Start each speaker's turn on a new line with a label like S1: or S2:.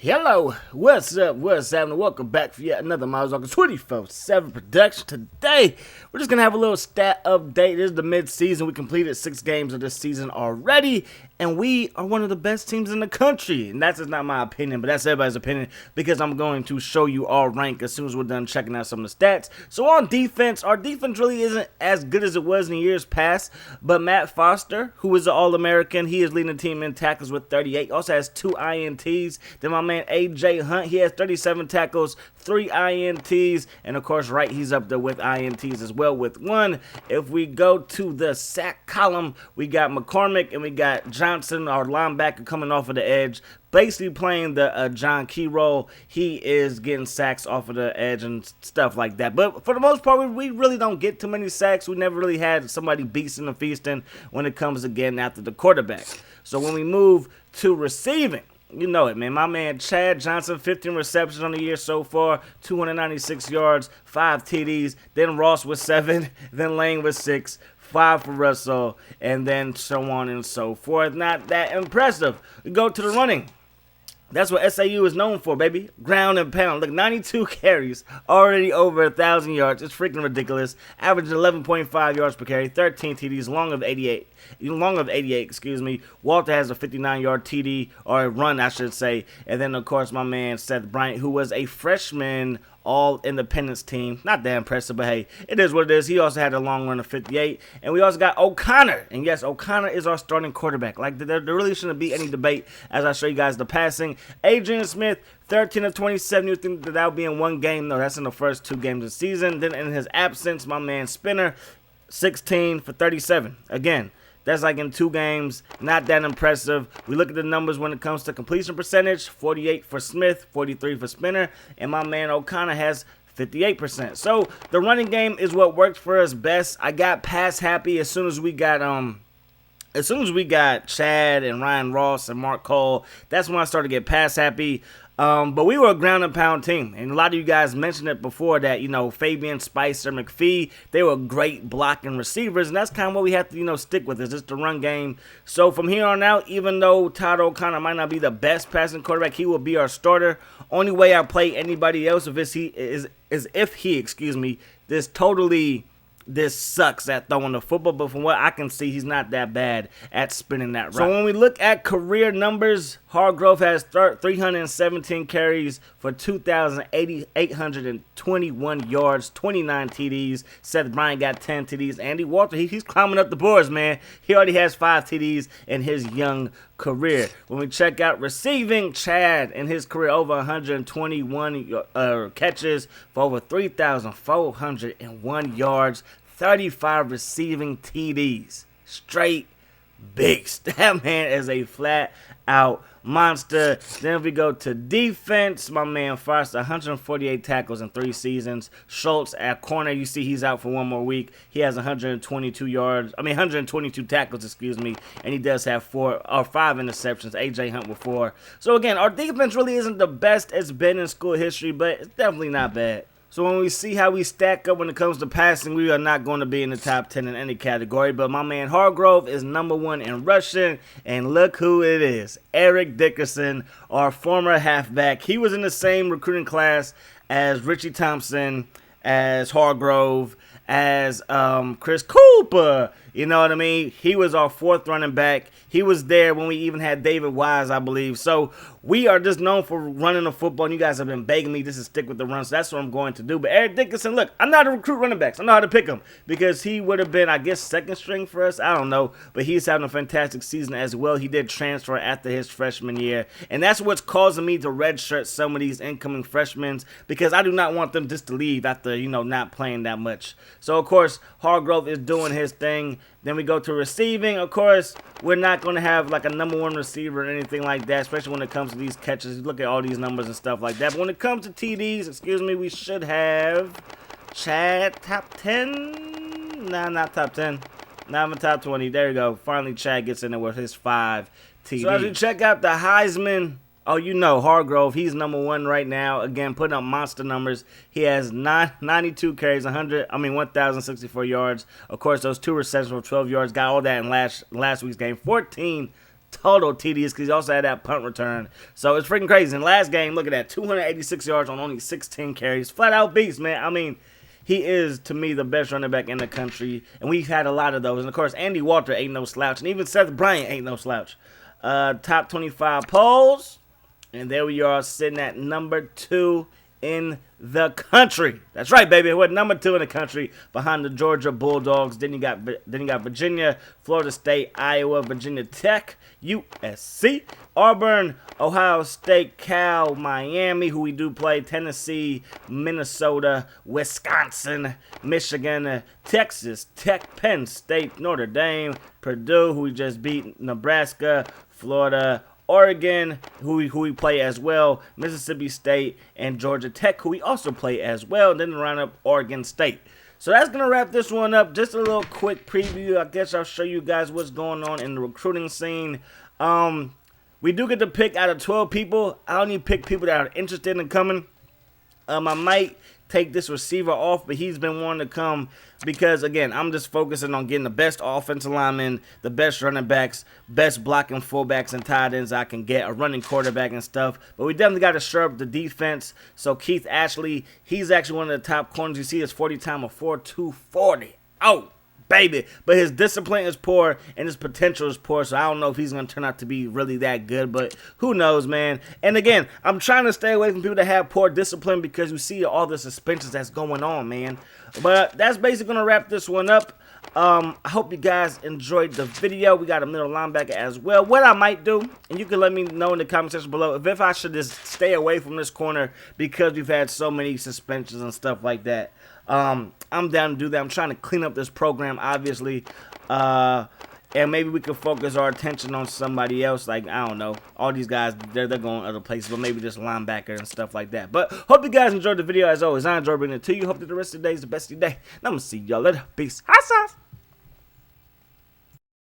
S1: Hello, what's up, what's happening? Welcome back for yet another Miles Walker 24/7 production. Today, we're just going to have a little stat update. This is the mid-season. We completed 6 games of this season already, and we are one of the best teams in the country. And that's just not my opinion, but that's everybody's opinion because I'm going to show you our rank as soon as we're done checking out some of the stats. So on defense, our defense really isn't as good as it was in years past, but Matt Foster, who is an All-American, he is leading the team in tackles with 38. Also has 2 INTs. Then my man A.J. Hunt, he has 37 tackles, 3 INTs, and of course, right, he's up there with INTs as well with 1. If we go to the sack column, we got McCormick and we got Johnson, our linebacker, coming off of the edge, basically playing the John Key role. He is getting sacks off of the edge and stuff like that. But for the most part, we really don't get too many sacks. We never really had somebody beasting and feasting when it comes to getting after the quarterback. So when we move to receiving, you know it, man. My man Chad Johnson, 15 receptions on the year so far, 296 yards, 5 TDs. Then Ross with 7, then Lane with 6, 5 for Russell, and then so on and so forth. Not that impressive. We go to the running. That's what SAU is known for, baby. Ground and pound. Look, 92 carries, already over 1,000 yards. It's freaking ridiculous. Averaging 11.5 yards per carry, 13 TDs, long of 88. Walter has a 59-yard TD, or a run, I should say. And then, of course, my man Seth Bryant, who was a freshman all-independence team. Not that impressive, but hey, it is what it is. He also had a long run of 58. And we also got O'Connor. And yes, O'Connor is our starting quarterback. Like, there really shouldn't be any debate as I show you guys the passing. Adrian Smith, 13 of 27. You think that would be in one game? No, that's in the first 2 games of the season. Then in his absence, my man Spinner, 16 for 37. Again, that's like in 2 games, not that impressive. We look at the numbers when it comes to completion percentage, 48 for Smith, 43 for Spinner, and my man O'Connor has 58%. So the running game is what worked for us best. I got pass happy as soon as we got Chad and Ryan Ross and Mark Cole. That's when I started to get pass happy. But we were a ground and pound team, and a lot of you guys mentioned it before that, Fabian, Spicer, McPhee, they were great blocking receivers, and that's kind of what we have to, stick with, is just the run game. So from here on out, even though Todd O'Connor might not be the best passing quarterback, he will be our starter. Only way I play anybody else is if he this sucks at throwing the football, but from what I can see, he's not that bad at spinning that route. So when we look at career numbers, Hargrove has 317 carries for 2,821 yards, 29 TDs. Seth Bryant got 10 TDs. Andy Walter, he's climbing up the boards, man. He already has 5 TDs in his young career. When we check out receiving, Chad in his career over 121 catches for over 3,401 yards, 35 receiving TDs. Straight beast. That man is a flat out monster. Then if we go to defense, my man Foster, 148 tackles in 3 seasons. Schultz at corner, you see he's out for 1 more week. He has 122 tackles, and he does have 5 interceptions. A.J. Hunt with 4. So again, our defense really isn't the best it's been in school history, but it's definitely not bad. So when we see how we stack up when it comes to passing, we are not going to be in the top 10 in any category. But my man Hargrove is number 1 in rushing. And look who it is. Eric Dickerson, our former halfback. He was in the same recruiting class as Richie Thompson, as Hargrove, as Chris Cooper. You know what I mean? He was our 4th running back. He was there when we even had David Wise, I believe. So we are just known for running the football, and you guys have been begging me just to stick with the run, so that's what I'm going to do. But Eric Dickerson, look, I know how to recruit running backs. I know how to pick them because he would have been, I guess, 2nd string for us. I don't know, but he's having a fantastic season as well. He did transfer after his freshman year, and that's what's causing me to redshirt some of these incoming freshmen because I do not want them just to leave after, not playing that much. So, of course, Hargrove is doing his thing. Then we go to receiving. Of course, we're not going to have like a number 1 receiver or anything like that, especially when it comes to these catches. You look at all these numbers and stuff like that. But when it comes to TDs, we should have Chad top 10. Nah, not top 10. Not even top 20. There you go. Finally, Chad gets in there with his 5 TDs. So as we check out the Heisman, oh, Hargrove, he's number 1 right now. Again, putting up monster numbers. He has 92 carries, 1,064 yards. Of course, those 2 receptions for 12 yards. Got all that in last week's game. 14 total TDs because he also had that punt return. So it's freaking crazy. In the last game, look at that, 286 yards on only 16 carries. Flat out beast, man. I mean, he is, to me, the best running back in the country, and we've had a lot of those. And, of course, Andy Walter ain't no slouch, and even Seth Bryant ain't no slouch. Top 25 polls, and there we are sitting at number 2 in the country. That's right, baby. We're number 2 in the country behind the Georgia Bulldogs. Then you got Virginia, Florida State, Iowa, Virginia Tech, USC, Auburn, Ohio State, Cal, Miami, who we do play, Tennessee, Minnesota, Wisconsin, Michigan, Texas Tech, Penn State, Notre Dame, Purdue, who we just beat, Nebraska, Florida, Oregon, who we play as well, Mississippi State, and Georgia Tech, who we also play as well, and then round up Oregon State. So that's going to wrap this one up. Just a little quick preview. I guess I'll show you guys what's going on in the recruiting scene. We do get to pick out of 12 people. I only pick people that are interested in coming. I might take this receiver off, but he's been wanting to come because, again, I'm just focusing on getting the best offensive linemen, the best running backs, best blocking fullbacks and tight ends I can get, a running quarterback and stuff. But we definitely got to shore up the defense. So Keith Ashley, he's actually one of the top corners. You see his 40 time of 4.240. Oh, baby. But his discipline is poor and his potential is poor, so I don't know if he's going to turn out to be really that good, but who knows, man. And again, I'm trying to stay away from people that have poor discipline because you see all the suspensions that's going on, man. But that's basically going to wrap this one up. I hope you guys enjoyed the video. We got a middle linebacker as well. What I might do, and you can let me know in the comment section below, if I should just stay away from this corner because we've had so many suspensions and stuff like that. I'm down to do that. I'm trying to clean up this program, obviously. And maybe we could focus our attention on somebody else. Like, I don't know. All these guys, they're going other places, but maybe just linebacker and stuff like that. But hope you guys enjoyed the video. As always, I enjoyed bringing it to you. Hope that the rest of the day is the best of your day. And I'm going to see y'all later. Peace. High sauce.